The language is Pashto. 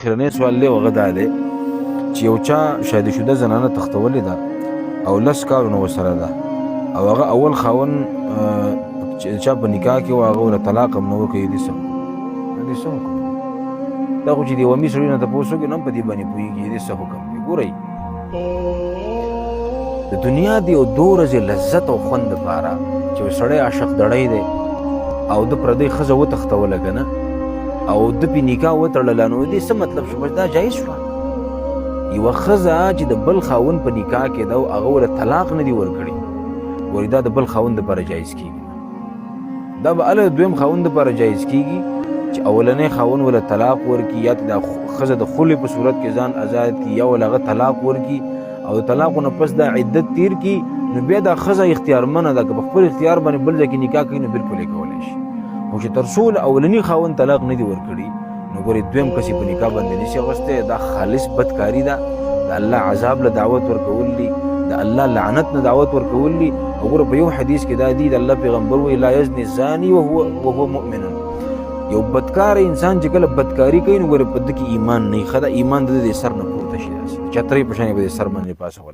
اخرنی سوال دی هغه دا دی چې یو چا شاهدي شوده زنانه تختولې ده او 10 کالونه ورسره ده او هغه اول خاوند چې چا په نکاح کې و هغه ورته طلاق هم نه ورکوي دې څه وکړو دا خو چې د یوه امي سړي نه تپوس وکړي نو هم په دې باندې پوهېږي دې څه حکم دی ګورئ د دنیا د یو 2 ورځې لذت او خوند دپاره چې یو سړی عاشق دړی دی او د پردۍ ښځه وتښتوله که نه او د پې نکاح وتړله نو دې څه مطلب شو دا جایز شوه یوه ښځه چې د بل خاوند په نکاح کې ده او هغه ورته طلاق نه دي ورکړي ګورې دا د بل خاوند دپاره جایز کېږي دا به هله د دویم خاوند دپاره جایز کېږي چې اولنی خاوند وله طلاق ورکړي یا د ښځه د خلې په صورت کې ځان آزاد کړي یا ول هغه طلاق ورکړي او د طلاقو نه پس دا عدت تیر کړي نو بیا دا ښځه اختیارمنه ده که په خپل اختیار باندې بل ځای کې نکاح کوي نو بلکل یې کولی شي خو چې تر څو اولني خاوند طلاق نه دي ورکړي نو ګورې دویم کس یې په نکاح باندې نشي اخیستی دا خالص بدکاري ده د الله عذاب له دعوت ورکول دي د الله لعنت نه دعوت ورکول دي او ګوره په یو حدیث کې دا دي د الله پیغمبر وایي لا یزني الزاني وهو مؤمن یو بدکار انسان چې کله بدکاري کوي نو ګوره په ده کې ایمان نه وي ښه ده ایمان د ده د سر نه پورته شي داسې چترۍ په شان یې به د سر باندې پاسولی